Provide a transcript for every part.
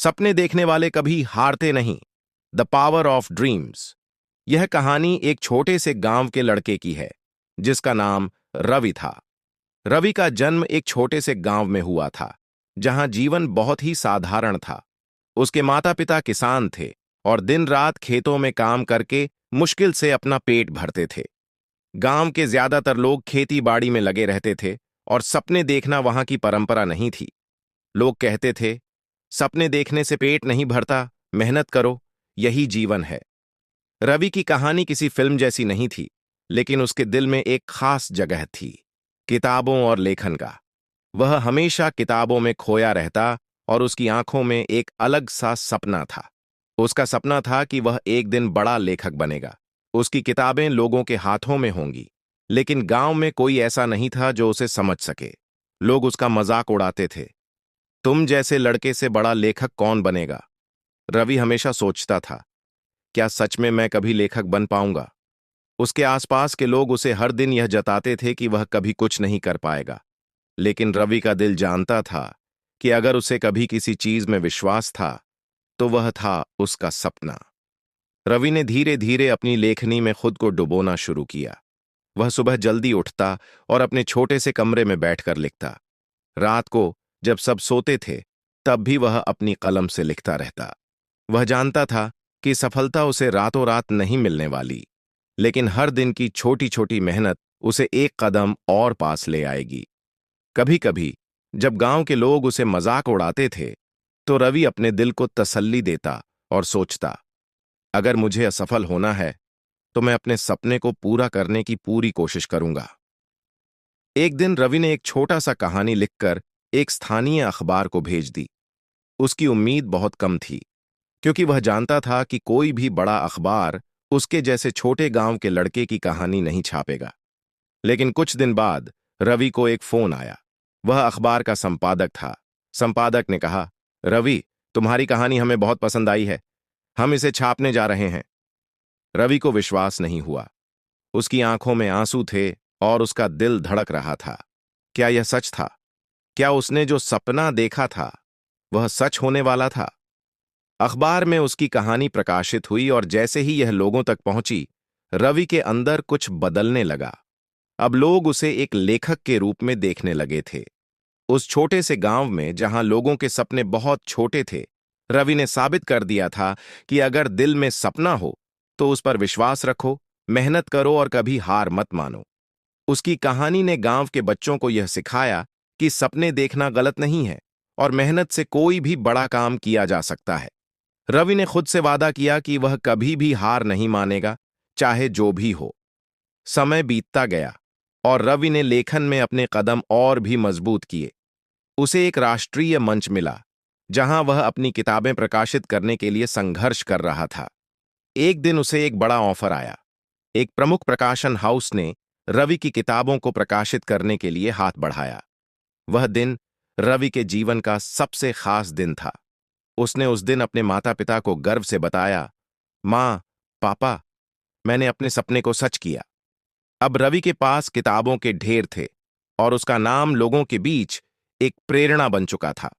सपने देखने वाले कभी हारते नहीं। The power of dreams. यह कहानी एक छोटे से गांव के लड़के की है जिसका नाम रवि था। रवि का जन्म एक छोटे से गांव में हुआ था जहां जीवन बहुत ही साधारण था। उसके माता पिता किसान थे और दिन रात खेतों में काम करके मुश्किल से अपना पेट भरते थे। गांव के ज्यादातर लोग खेती बाड़ी में लगे रहते थे और सपने देखना वहां की परंपरा नहीं थी। लोग कहते थे, सपने देखने से पेट नहीं भरता, मेहनत करो, यही जीवन है। रवि की कहानी किसी फिल्म जैसी नहीं थी, लेकिन उसके दिल में एक खास जगह थी, किताबों और लेखन का। वह हमेशा किताबों में खोया रहता और उसकी आंखों में एक अलग सा सपना था। उसका सपना था कि वह एक दिन बड़ा लेखक बनेगा। उसकी किताबें लोगों के हाथों में होंगी, लेकिन गांव में कोई ऐसा नहीं था जो उसे समझ सके। लोग उसका मजाक उड़ाते थे, तुम जैसे लड़के से बड़ा लेखक कौन बनेगा। रवि हमेशा सोचता था, क्या सच में मैं कभी लेखक बन पाऊंगा। उसके आसपास के लोग उसे हर दिन यह जताते थे कि वह कभी कुछ नहीं कर पाएगा, लेकिन रवि का दिल जानता था कि अगर उसे कभी किसी चीज में विश्वास था तो वह था उसका सपना। रवि ने धीरे धीरे अपनी लेखनी में खुद को डुबोना शुरू किया। वह सुबह जल्दी उठता और अपने छोटे से कमरे में बैठकर लिखता। रात को जब सब सोते थे तब भी वह अपनी कलम से लिखता रहता। वह जानता था कि सफलता उसे रातों रात नहीं मिलने वाली, लेकिन हर दिन की छोटी छोटी मेहनत उसे एक कदम और पास ले आएगी। कभी कभी जब गांव के लोग उसे मजाक उड़ाते थे तो रवि अपने दिल को तसल्ली देता और सोचता, अगर मुझे असफल होना है तो मैं अपने सपने को पूरा करने की पूरी कोशिश करूंगा। एक दिन रवि ने एक छोटा सा कहानी लिखकर एक स्थानीय अखबार को भेज दी। उसकी उम्मीद बहुत कम थी, क्योंकि वह जानता था कि कोई भी बड़ा अखबार उसके जैसे छोटे गांव के लड़के की कहानी नहीं छापेगा। लेकिन कुछ दिन बाद रवि को एक फोन आया। वह अखबार का संपादक था। संपादक ने कहा, रवि, तुम्हारी कहानी हमें बहुत पसंद आई है, हम इसे छापने जा रहे हैं। रवि को विश्वास नहीं हुआ। उसकी आंखों में आंसू थे और उसका दिल धड़क रहा था। क्या यह सच था? क्या उसने जो सपना देखा था वह सच होने वाला था? अखबार में उसकी कहानी प्रकाशित हुई और जैसे ही यह लोगों तक पहुंची, रवि के अंदर कुछ बदलने लगा। अब लोग उसे एक लेखक के रूप में देखने लगे थे। उस छोटे से गांव में जहां लोगों के सपने बहुत छोटे थे, रवि ने साबित कर दिया था कि अगर दिल में सपना हो तो उस पर विश्वास रखो, मेहनत करो और कभी हार मत मानो। उसकी कहानी ने गांव के बच्चों को यह सिखाया कि सपने देखना गलत नहीं है और मेहनत से कोई भी बड़ा काम किया जा सकता है। रवि ने खुद से वादा किया कि वह कभी भी हार नहीं मानेगा, चाहे जो भी हो। समय बीतता गया और रवि ने लेखन में अपने कदम और भी मजबूत किए। उसे एक राष्ट्रीय मंच मिला जहां वह अपनी किताबें प्रकाशित करने के लिए संघर्ष कर रहा था। एक दिन उसे एक बड़ा ऑफर आया। एक प्रमुख प्रकाशन हाउस ने रवि की किताबों को प्रकाशित करने के लिए हाथ बढ़ाया। वह दिन रवि के जीवन का सबसे खास दिन था। उसने उस दिन अपने माता पिता को गर्व से बताया, माँ, पापा, मैंने अपने सपने को सच किया। अब रवि के पास किताबों के ढेर थे और उसका नाम लोगों के बीच एक प्रेरणा बन चुका था।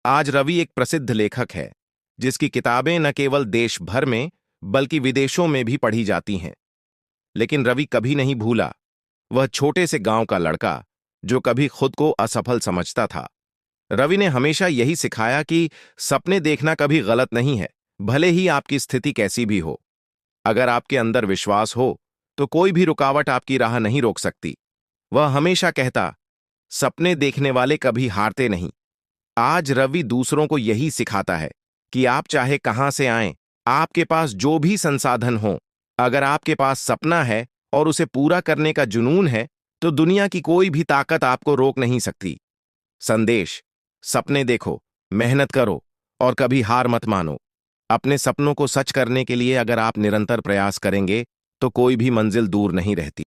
आज रवि एक प्रसिद्ध लेखक है जिसकी किताबें न केवल देश भर में बल्कि विदेशों में भी पढ़ी जाती हैं। लेकिन रवि कभी नहीं भूला वह छोटे से गांव का लड़का जो कभी खुद को असफल समझता था। रवि ने हमेशा यही सिखाया कि सपने देखना कभी गलत नहीं है, भले ही आपकी स्थिति कैसी भी हो। अगर आपके अंदर विश्वास हो तो कोई भी रुकावट आपकी राह नहीं रोक सकती। वह हमेशा कहता, सपने देखने वाले कभी हारते नहीं। आज रवि दूसरों को यही सिखाता है कि आप चाहे कहां से आएं, आपके पास जो भी संसाधन हो, अगर आपके पास सपना है और उसे पूरा करने का जुनून है तो दुनिया की कोई भी ताकत आपको रोक नहीं सकती। संदेश: सपने देखो, मेहनत करो और कभी हार मत मानो। अपने सपनों को सच करने के लिए अगर आप निरंतर प्रयास करेंगे तो कोई भी मंजिल दूर नहीं रहती।